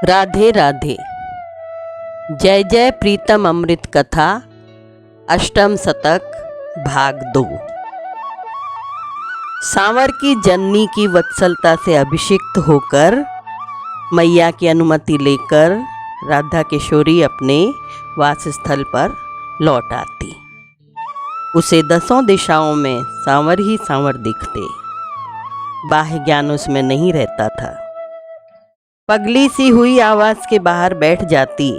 राधे राधे। जय जय प्रीतम अमृत कथा अष्टम शतक भाग 2। सांवर की जननी की वत्सलता से अभिषिक्त होकर मैया की अनुमति लेकर राधा किशोरी अपने वासस्थल पर लौट आती। उसे दसों दिशाओं में सांवर ही सांवर दिखते, बाह्य ज्ञान उसमें नहीं रहता था। पगली सी हुई आवास के बाहर बैठ जाती।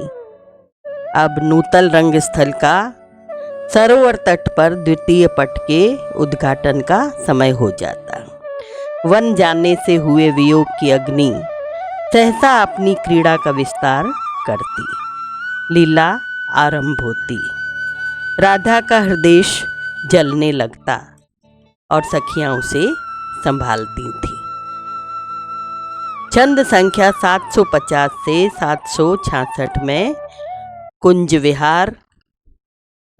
अब नूतल रंग स्थल का सरोवर तट पर द्वितीय पट के उद्घाटन का समय हो जाता। वन जाने से हुए वियोग की अग्नि सहसा अपनी क्रीड़ा का विस्तार करती। लीला आरंभ होती। राधा का हृदय जलने लगता और सखियां उसे संभालती थीं। छंद संख्या 750 से 766 में कुंज विहार,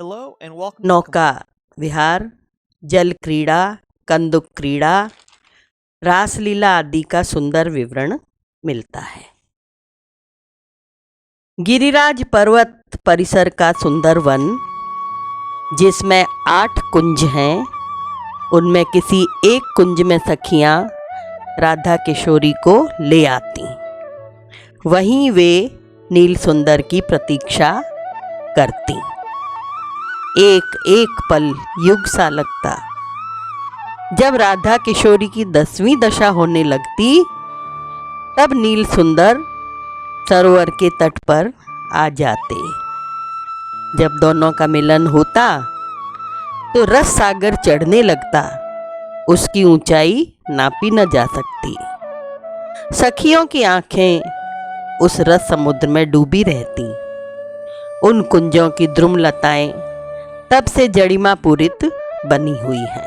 नौका विहार, जल क्रीड़ा, कंदुक क्रीड़ा, रासलीला आदि का सुंदर विवरण मिलता है। गिरिराज पर्वत परिसर का सुंदर वन, जिसमें 8 कुंज हैं, उनमें किसी एक कुंज में सखियां राधा किशोरी को ले आती। वहीं वे नील सुंदर की प्रतीक्षा करती। एक एक पल युग सा लगता। जब राधा किशोरी की 10वीं दशा होने लगती, तब नील सुंदर सरोवर के तट पर आ जाते। जब दोनों का मिलन होता तो रस सागर चढ़ने लगता। उसकी ऊंचाई नापी न जा सकती। सखियों की आंखें उस रस समुद्र में डूबी रहती। उन कुंजों की द्रुमलताएं तब से जड़िमा पूरित बनी हुई हैं।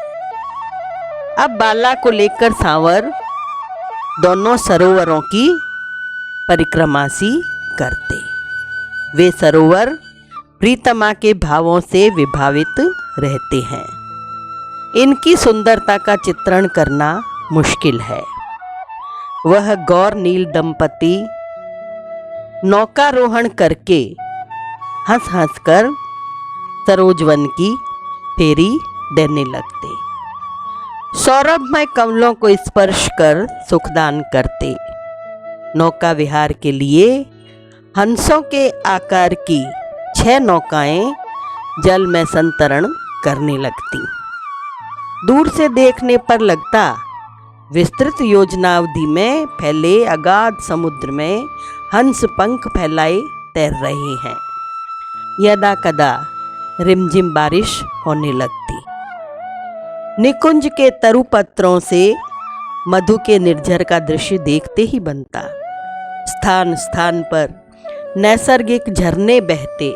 अब बाला को लेकर सांवर दोनों सरोवरों की परिक्रमा सी करते। वे सरोवर प्रीतमा के भावों से विभावित रहते हैं। इनकी सुंदरता का चित्रण करना मुश्किल है। वह गौर नील दंपति नौकारोहण करके हंस हंस कर सरोजवन की फेरी देने लगते। सौरभमय कमलों को स्पर्श कर सुखदान करते। नौका विहार के लिए हंसों के आकार की 6 नौकाएं जल में संतरण करने लगती। दूर से देखने पर लगता विस्तृत योजनावधि में फैले अगाध समुद्र में हंस पंख फैलाए तैर रहे हैं। यदा कदा रिमझिम बारिश होने लगती। निकुंज के तरु पत्रों से मधु के निर्झर का दृश्य देखते ही बनता। स्थान स्थान पर नैसर्गिक झरने बहते।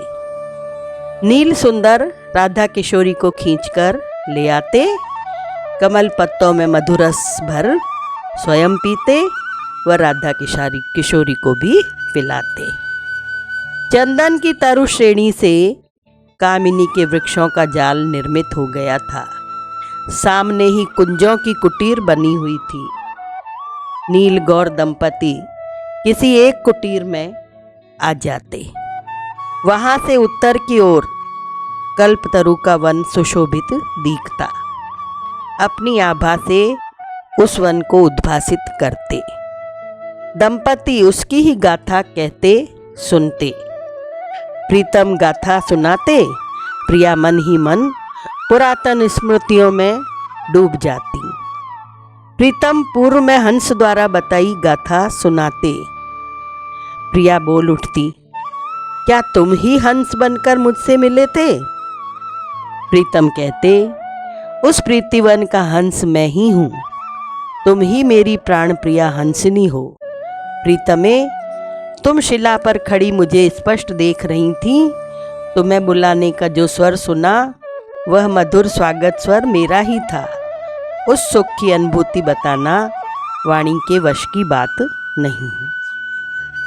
नील सुंदर राधा किशोरी को खींचकर ले आते। कमल पत्तों में मधुरस भर स्वयं पीते व राधा किशोरी को भी पिलाते। चंदन की तरु श्रेणी से कामिनी के वृक्षों का जाल निर्मित हो गया था। सामने ही कुंजों की कुटीर बनी हुई थी। नील गौर दंपति किसी एक कुटीर में आ जाते। वहां से उत्तर की ओर कल्पतरु का वन सुशोभित दिखता। अपनी आभा से उस वन को उद्भासित करते। दंपति उसकी ही गाथा कहते सुनते। प्रीतम गाथा सुनाते। प्रिया मन ही मन पुरातन स्मृतियों में डूब जाती। प्रीतम पूर्व में हंस द्वारा बताई गाथा सुनाते। प्रिया बोल उठती, क्या तुम ही हंस बनकर मुझसे मिले थे? प्रीतम कहते, उस प्रीतिवन का हंस मैं ही हूँ। तुम ही मेरी प्राण प्रिया हंसनी हो। प्रीतमे, तुम शिला पर खड़ी मुझे स्पष्ट देख रही थी। तुम्हें बुलाने का जो स्वर सुना, वह मधुर स्वागत स्वर मेरा ही था। उस सुख की अनुभूति बताना वाणी के वश की बात नहीं।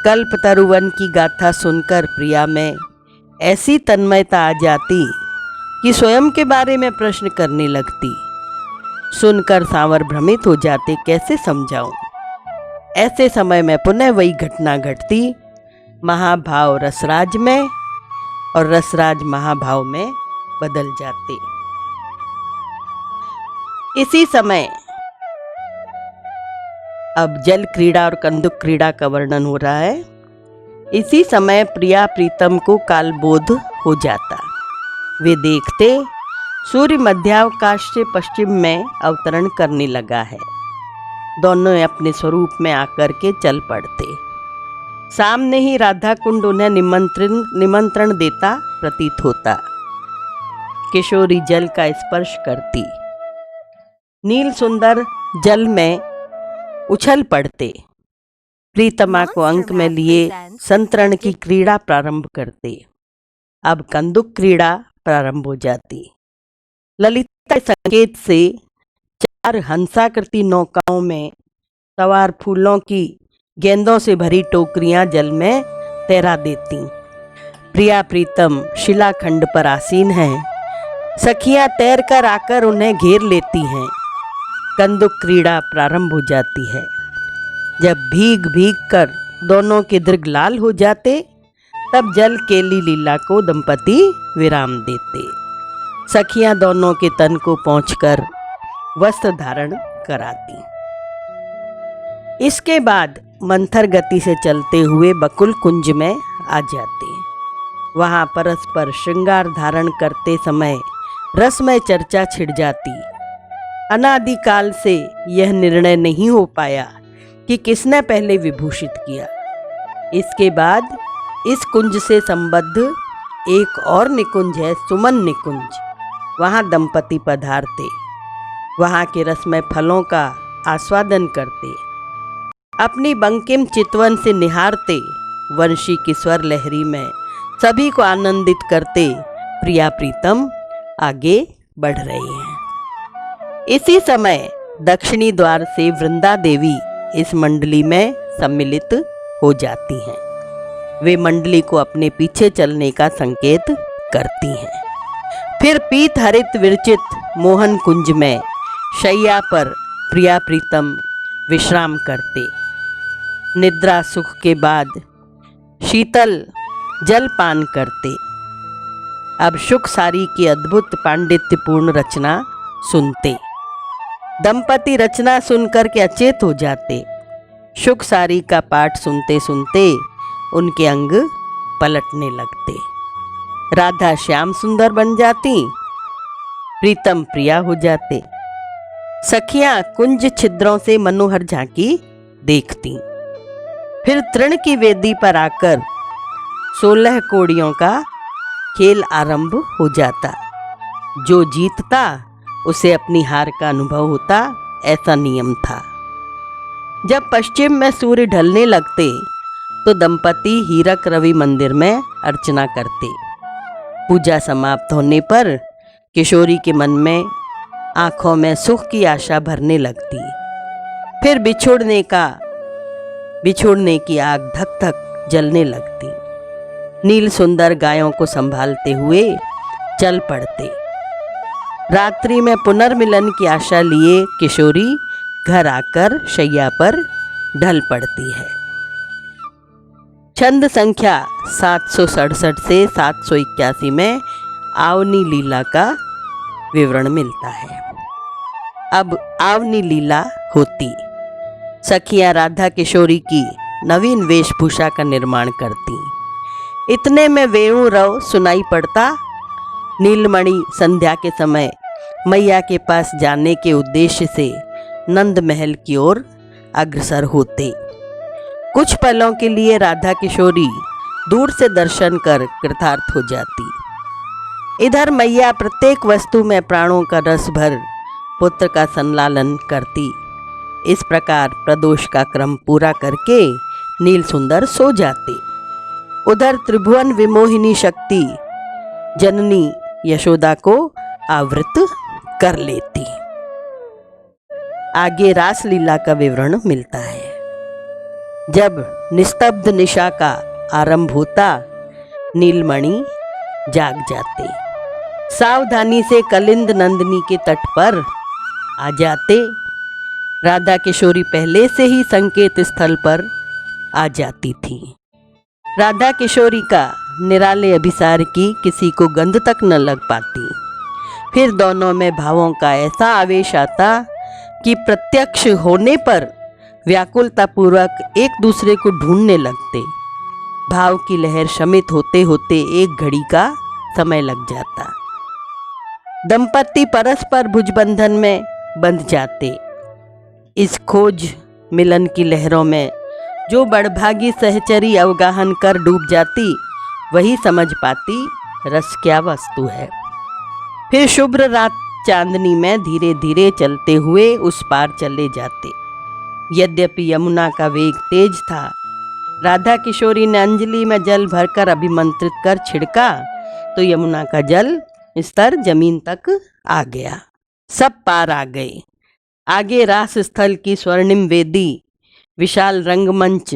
कल्पतरुवन की गाथा सुनकर प्रिया में ऐसी तन्मयता आ जाती कि स्वयं के बारे में प्रश्न करने लगती। सुनकर सांवर भ्रमित हो जाते, कैसे समझाऊं? ऐसे समय में पुनः वही घटना घटती, महाभाव रसराज में और रसराज महाभाव में बदल जाते। इसी समय अब जल क्रीड़ा और कंदुक क्रीड़ा का वर्णन हो रहा है। इसी समय प्रिया प्रीतम को कालबोध हो जाता। वे देखते सूर्य मध्यावकाश से पश्चिम में अवतरण करने लगा है। दोनों अपने स्वरूप में आकर के चल पड़ते। सामने ही राधा कुंड उन्हें निमंत्रण देता प्रतीत होता। किशोरी जल का स्पर्श करती। नील सुंदर जल में उछल पड़ते। प्रीतमा को अंक में लिए संतरण की क्रीड़ा प्रारंभ करते। अब कंदुक क्रीड़ा प्रारंभ हो जाती। ललिता संकेत से 4 हंसाकृति नौकाओं में सवार फूलों की गेंदों से भरी टोकरियां जल में तैरा देती। प्रिया प्रीतम शिलाखंड पर आसीन हैं। सखियां तैर कर आकर उन्हें घेर लेती हैं। कंदुक क्रीड़ा प्रारंभ हो जाती है। जब भीग भीग कर दोनों के दृग लाल हो जाते, तब जल केली लीला को दंपति विराम देते। सखियां दोनों के तन को पहुंचकर वस्त्र धारण कराती। इसके बाद मंथर गति से चलते हुए बकुल कुंज में आ जाते। वहां परस्पर श्रृंगार धारण करते समय रसमय चर्चा छिड़ जाती। अनादिकाल से यह निर्णय नहीं हो पाया कि किसने पहले विभूषित किया। इसके बाद इस कुंज से संबद्ध एक और निकुंज है, सुमन निकुंज। वहाँ दंपति पधारते, वहाँ के रसमय फलों का आस्वादन करते, अपनी बंकिम चितवन से निहारते, वंशी की स्वर लहरी में सभी को आनंदित करते प्रिया प्रीतम आगे बढ़ रहे हैं। इसी समय दक्षिणी द्वार से वृंदा देवी इस मंडली में सम्मिलित हो जाती हैं। वे मंडली को अपने पीछे चलने का संकेत करती हैं। फिर पीत हरित विरचित मोहन कुंज में शैया पर प्रिया प्रीतम विश्राम करते। निद्रा सुख के बाद शीतल जल पान करते। अब शुक सारी की अद्भुत पांडित्यपूर्ण रचना सुनते। दंपति रचना सुनकर के अचेत हो जाते। शुक सारी का पाठ सुनते सुनते उनके अंग पलटने लगते। राधा श्याम सुंदर बन जाती, प्रीतम प्रिया हो जाते। सखियां कुंज छिद्रों से मनोहर झांकी देखती। फिर तृण की वेदी पर आकर 16 कोड़ियों का खेल आरंभ हो जाता। जो जीतता उसे अपनी हार का अनुभव होता, ऐसा नियम था। जब पश्चिम में सूर्य ढलने लगते तो दंपति हीरक रवि मंदिर में अर्चना करते। पूजा समाप्त होने पर किशोरी के मन में आंखों में सुख की आशा भरने लगती। फिर बिछोड़ने की आग धक धक जलने लगती। नील सुंदर गायों को संभालते हुए चल पड़ते। रात्रि में पुनर्मिलन की आशा लिए किशोरी घर आकर शैया पर ढल पड़ती है। छंद संख्या 767 से 781 में आवनी लीला का विवरण मिलता है। अब आवनी लीला होती। सखियां राधा किशोरी की नवीन वेशभूषा का निर्माण करती। इतने में वेणु रव सुनाई पड़ता। नीलमणि संध्या के समय मैया के पास जाने के उद्देश्य से नंद महल की ओर अग्रसर होते। कुछ पलों के लिए राधा किशोरी दूर से दर्शन कर कृतार्थ हो जाती। इधर मैया प्रत्येक वस्तु में प्राणों का रस भर पुत्र का संलालन करती। इस प्रकार प्रदोष का क्रम पूरा करके नील सुंदर सो जाते। उधर त्रिभुवन विमोहिनी शक्ति जननी यशोदा को आवृत कर लेती। आगे रास लीला का विवरण मिलता है। जब निस्तब्ध निशा का आरंभ होता, नीलमणि जाग जाते। सावधानी से कलिंद नंदिनी के तट पर आ जाते। राधा किशोरी पहले से ही संकेत स्थल पर आ जाती थी। राधा किशोरी का निराले अभिसार की किसी को गंध तक न लग पाती। फिर दोनों में भावों का ऐसा आवेश आता कि प्रत्यक्ष होने पर व्याकुलता पूर्वक एक दूसरे को ढूंढने लगते। भाव की लहर शमित होते होते एक घड़ी का समय लग जाता। दंपति परस्पर भुजबंधन में बंध जाते। इस खोज मिलन की लहरों में जो बड़भागी सहचरी अवगाहन कर डूब जाती, वही समझ पाती रस क्या वस्तु है। फिर शुभ्र रात चांदनी में धीरे धीरे चलते हुए उस पार चले जाते। यद्यपि यमुना का वेग तेज था, राधा किशोरी ने अंजलि में जल भरकर अभिमंत्रित कर छिड़का तो यमुना का जल स्तर जमीन तक आ गया। सब पार आ गए। आगे रास स्थल की स्वर्णिम वेदी, विशाल रंगमंच,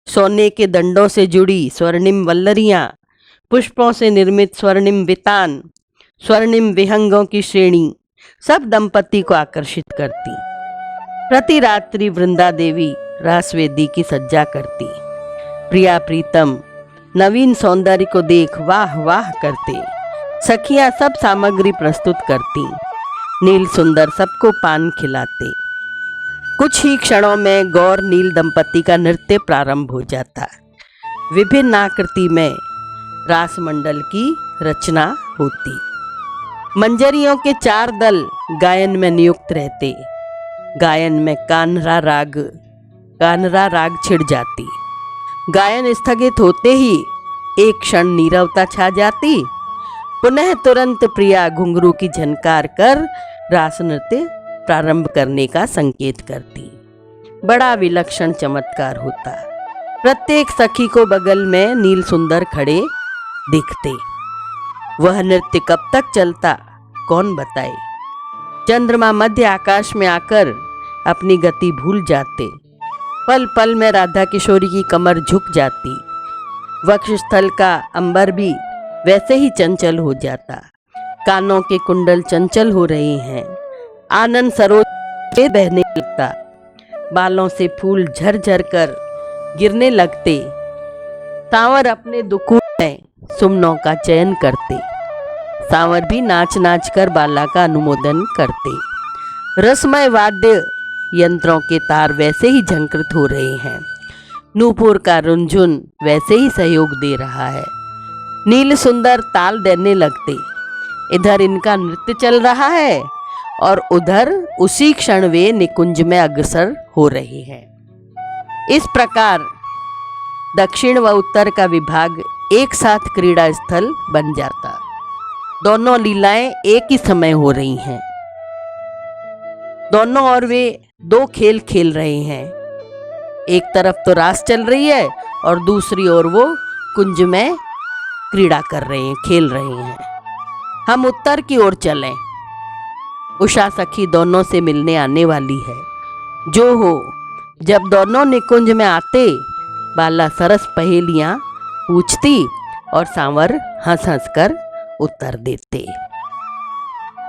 सोने के दंडों से जुड़ी स्वर्णिम वल्लरियां, पुष्पों से निर्मित स्वर्णिम वितान, स्वर्णिम विहंगों की श्रेणी सब दंपति को आकर्षित करती। प्रति रात्रि वृंदा देवी रासवेदी की सज्जा करती। प्रिया प्रीतम नवीन सौंदर्य को देख वाह वाह करते। सखियां सब सामग्री प्रस्तुत करती। नील सुंदर सबको पान खिलाते। कुछ ही क्षणों में गौर नील दंपति का नृत्य प्रारंभ हो जाता। विभिन्न आकृति में रासमंडल की रचना होती। मंजरियों के 4 दल गायन में नियुक्त रहते। गायन में कान्हरा राग छिड़ जाती। गायन स्थगित होते ही एक क्षण नीरवता छा जाती। पुनः तुरंत प्रिया घुंघरू की झनकार कर रास नृत्य प्रारंभ करने का संकेत करती। बड़ा विलक्षण चमत्कार होता। प्रत्येक सखी को बगल में नील सुंदर खड़े दिखते। वह नृत्य कब तक चलता कौन बताए। चंद्रमा मध्य आकाश में आकर अपनी गति भूल जाते। पल पल में राधा किशोरी की कमर झुक जाती। वक्षस्थल का अंबर भी वैसे ही चंचल हो जाता। कानों के कुंडल चंचल हो रहे हैं। आनंद सरोज से बहने लगता। बालों से फूल झरझर कर गिरने लगते। सांवर अपने दुखों में सुमनों का चयन करते। सांवर भी नाच नाच कर बाला का अनुमोदन करते। रसमय वाद्य यंत्रों के तार वैसे ही झंकृत हो रहे हैं। नूपुर का रुंझुन वैसे ही सहयोग दे रहा है। नील सुंदर ताल देने लगते। इधर इनका नृत्य चल रहा है और उधर उसी क्षण वे निकुंज में अग्रसर हो रहे हैं। इस प्रकार दक्षिण व उत्तर का विभाग एक साथ क्रीड़ा स्थल बन जाता। दोनों लीलाएं एक ही समय हो रही हैं। दोनों ओर वे 2 खेल खेल रहे हैं। एक तरफ तो रास चल रही है और दूसरी ओर वो कुंज में क्रीड़ा कर रहे हैं, खेल रहे हैं। हम उत्तर की ओर चलें। उषा सखी दोनों से मिलने आने वाली है। जो हो, जब दोनों निकुंज में आते, बाला सरस पहेलियां पूछती और सांवर हंस हंस कर उत्तर देते।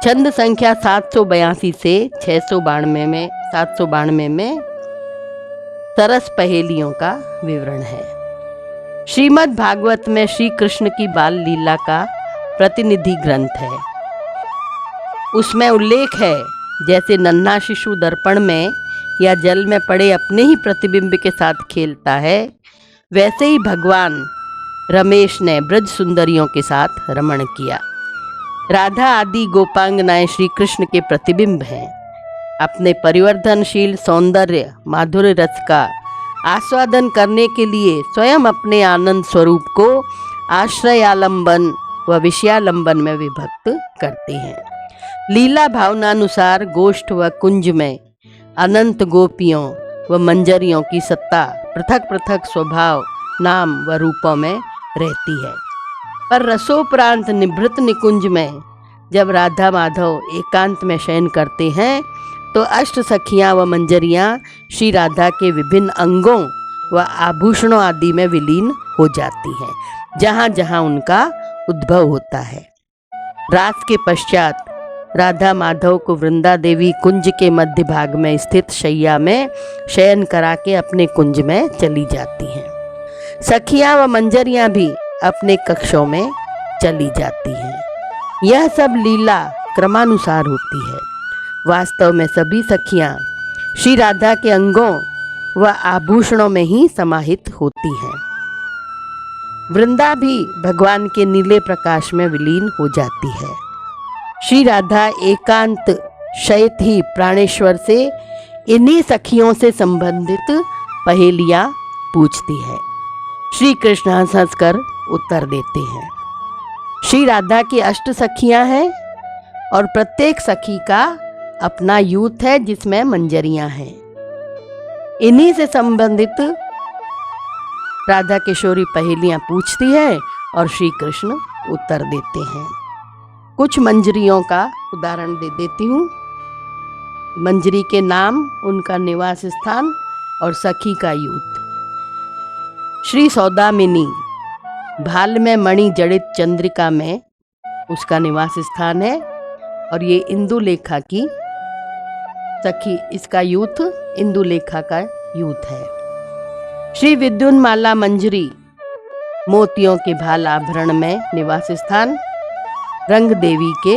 छंद संख्या 782 से 792 में सरस पहेलियों का विवरण है। श्रीमद् भागवत में श्री कृष्ण की बाल लीला का प्रतिनिधि ग्रंथ है। उसमें उल्लेख है, जैसे नन्हा शिशु दर्पण में या जल में पड़े अपने ही प्रतिबिंब के साथ खेलता है, वैसे ही भगवान रमेश ने ब्रज सुंदरियों के साथ रमण किया। राधा आदि गोपांगनाएं श्री कृष्ण के प्रतिबिंब हैं। अपने परिवर्तनशील सौंदर्य माधुर्य रस का आस्वादन करने के लिए स्वयं अपने आनंद स्वरूप को आश्रयालंबन व विषयालंबन में विभक्त करते हैं। लीला भावनानुसार गोष्ठ व कुंज में अनंत गोपियों व मंजरियों की सत्ता पृथक पृथक स्वभाव, नाम व रूपों में रहती है। पर रसोपरांत निभृत निकुंज में जब राधा माधव एकांत में शयन करते हैं तो अष्ट सखियां व मंजरियां श्री राधा के विभिन्न अंगों व आभूषणों आदि में विलीन हो जाती हैं, जहाँ जहाँ उनका उद्भव होता है। रास के पश्चात राधा माधव को वृंदा देवी कुंज के मध्य भाग में स्थित शैया में शयन करा के अपने कुंज में चली जाती हैं। सखियां व मंजरियां भी अपने कक्षों में चली जाती हैं। यह सब लीला क्रमानुसार होती है। वास्तव में सभी सखियां श्री राधा के अंगों व आभूषणों में ही समाहित होती हैं। वृंदा भी भगवान के नीले प्रकाश में विलीन हो जाती है। श्री राधा एकांत शयत ही प्राणेश्वर से इन्हीं सखियों से संबंधित पहेलियां पूछती है। श्री कृष्ण हंस हंस कर उत्तर देते हैं। श्री राधा की 8 सखियां हैं और प्रत्येक सखी का अपना यूथ है जिसमें मंजरियां हैं। इन्हीं से संबंधित राधा किशोरी पहेलियां पूछती है और श्री कृष्ण उत्तर देते हैं। कुछ मंजरियों का उदाहरण दे देती हूँ। मंजरी के नाम, उनका निवास स्थान और सखी का यूथ। श्री सौदामिनी भाल में मणि जड़ित चंद्रिका में उसका निवास स्थान है और ये इंदुलेखा की सखी, इसका यूथ इंदुलेखा का यूथ है। श्री विद्युन्माला मंजरी मोतियों के भाल आभरण में निवास स्थान रंग देवी के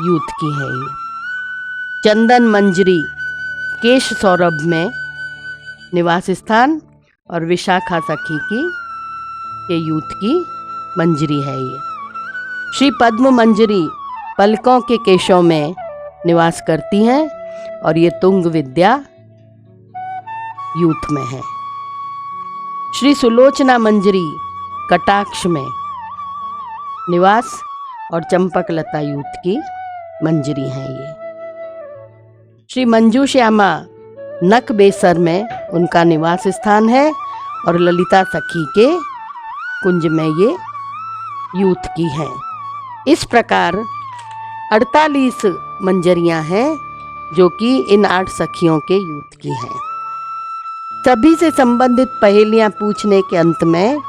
यूथ की है ये। चंदन मंजरी केश सौरभ में निवास स्थान और विशाखा सखी की के यूथ की मंजरी है ये। श्री पद्म मंजरी पलकों के केशों में निवास करती हैं और ये तुंग विद्या यूथ में है। श्री सुलोचना मंजरी कटाक्ष में निवास और चंपकलता यूथ की मंजरी है ये। श्री मंजू श्यामा नक बेसर में उनका निवास स्थान है और ललिता सखी के कुंज में ये यूथ की हैं। इस प्रकार 48 मंजरियां हैं जो कि इन 8 सखियों के यूथ की हैं। सभी से संबंधित पहेलियां पूछने के अंत में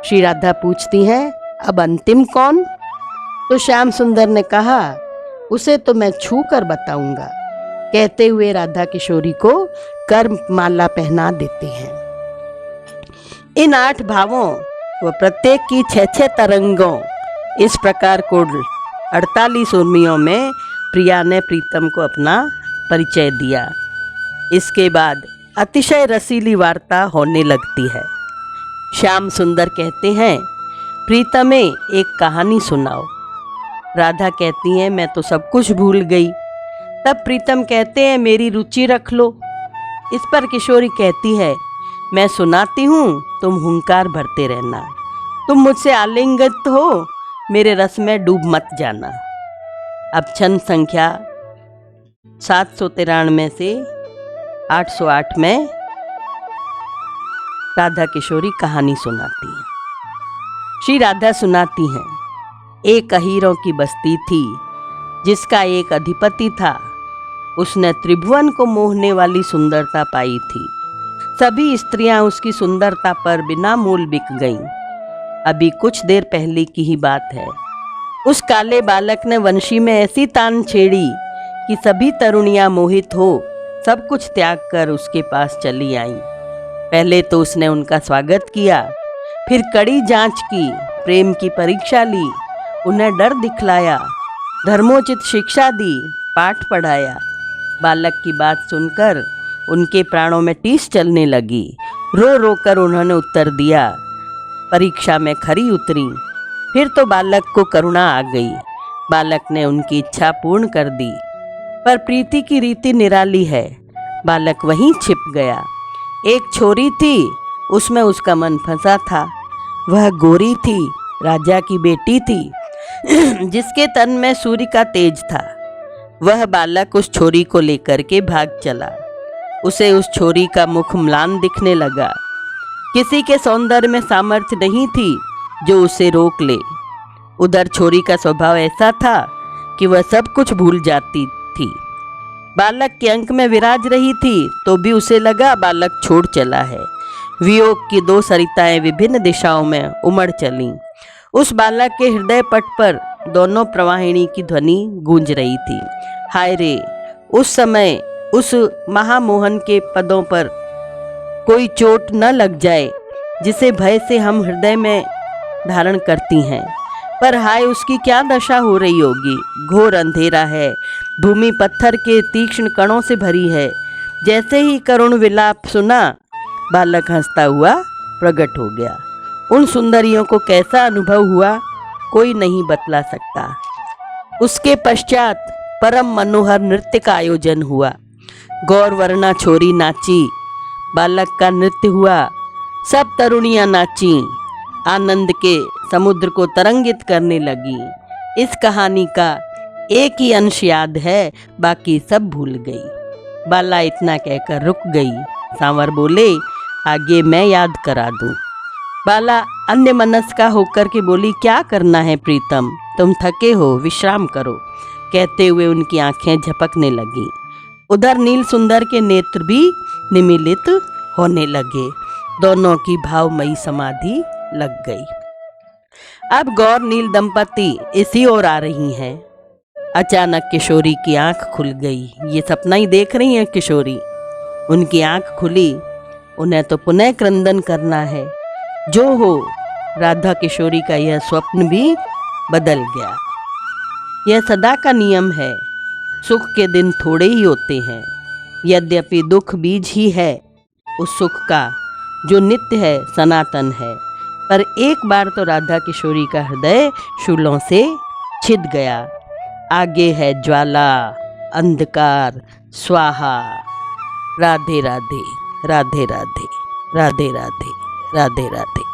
श्री राधा पूछती हैं, अब अंतिम कौन? तो श्याम सुंदर ने कहा, उसे तो मैं छू कर बताऊंगा। कहते हुए राधा किशोरी को कर्म माला पहना देते हैं। इन 8 भावों व प्रत्येक की 6 तरंगों, इस प्रकार कुल 48 उर्मियों में प्रिया ने प्रीतम को अपना परिचय दिया। इसके बाद अतिशय रसीली वार्ता होने लगती है। श्याम सुंदर कहते हैं, प्रीतमे एक कहानी सुनाओ। राधा कहती हैं, मैं तो सब कुछ भूल गई। तब प्रीतम कहते हैं, मेरी रुचि रख लो। इस पर किशोरी कहती है, मैं सुनाती हूँ, तुम हुंकार भरते रहना। तुम मुझसे आलिंगित हो, मेरे रस में डूब मत जाना। अब छंद संख्या 793 से 808 में राधा किशोरी कहानी सुनाती है। श्री राधा सुनाती हैं, एक अहीरों की बस्ती थी जिसका एक अधिपति था। उसने त्रिभुवन को मोहने वाली सुंदरता पाई थी। सभी स्त्रियां उसकी सुंदरता पर बिना मूल बिक गईं। अभी कुछ देर पहले की ही बात है। उस काले बालक ने वंशी में ऐसी तान छेड़ी कि सभी तरुणियां मोहित हो सब कुछ त्याग कर उसके पास चली आईं। पहले तो उसने उनका स्वागत किया, फिर कड़ी जांच की, प्रेम की परीक्षा ली, उन्हें डर दिखलाया, धर्मोचित शिक्षा दी, पाठ पढ़ाया। बालक की बात सुनकर उनके प्राणों में टीस चलने लगी। रो रो कर उन्होंने उत्तर दिया। परीक्षा में खरी उतरी। फिर तो बालक को करुणा आ गई। बालक ने उनकी इच्छा पूर्ण कर दी। पर प्रीति की रीति निराली है। बालक वहीं छिप गया। एक छोरी थी, उसमें उसका मन फंसा था। वह गोरी थी, राजा की बेटी थी, जिसके तन में सूर्य का तेज था। वह बालक उस छोरी को लेकर के भाग चला। उसे उस छोरी का मुख म्लान दिखने लगा। किसी के सौंदर्य में सामर्थ्य नहीं थी जो उसे रोक ले। उधर छोरी का स्वभाव ऐसा था कि वह सब कुछ भूल जाती थी। बालक के अंक में विराज रही थी तो भी उसे लगा बालक छोड़ चला है। वियोग की 2 सरिताएं विभिन्न दिशाओं में उमड़ चलीं। उस बालक के हृदय पट पर दोनों प्रवाहिनी की ध्वनि गूंज रही थी। हाय रे, उस समय उस महामोहन के पदों पर कोई चोट न लग जाए जिसे भय से हम हृदय में धारण करती हैं। पर हाय, उसकी क्या दशा हो रही होगी। घोर अंधेरा है, भूमि पत्थर के तीक्ष्ण कणों से भरी है। जैसे ही करुण विलाप सुना, बालक हंसता हुआ प्रकट हो गया। उन सुंदरियों को कैसा अनुभव हुआ, कोई नहीं बतला सकता। उसके पश्चात परम मनोहर नृत्य का आयोजन हुआ। गौरवर्णा छोरी नाची, बालक का नृत्य हुआ, सब तरुणियां नाची, आनंद के समुद्र को तरंगित करने लगी। इस कहानी का एक ही अंश याद है, बाकी सब भूल गई। बाला इतना कहकर रुक गई। सांवर बोले, आगे मैं याद करा दूं। बाला अन्य मनस्का होकर के बोली, क्या करना है प्रीतम, तुम थके हो, विश्राम करो। कहते हुए उनकी आंखें झपकने लगी। उधर नील सुंदर के नेत्र भी निमीलित होने लगे। दोनों की भावमयी समाधि लग गई। अब गौर नील दंपति इसी ओर आ रही हैं। अचानक किशोरी की आंख खुल गई। ये सपना ही देख रही हैं किशोरी। उनकी आंख खुली, उन्हें तो पुनः क्रंदन करना है। जो हो, राधा किशोरी का यह स्वप्न भी बदल गया। यह सदा का नियम है, सुख के दिन थोड़े ही होते हैं। यद्यपि दुख बीज ही है उस सुख का जो नित्य है, सनातन है। पर एक बार तो राधा किशोरी का हृदय शूलों से छिद गया। आगे है ज्वाला, अंधकार, स्वाहा। राधे राधे, राधे राधे, राधे राधे, राधे राधे।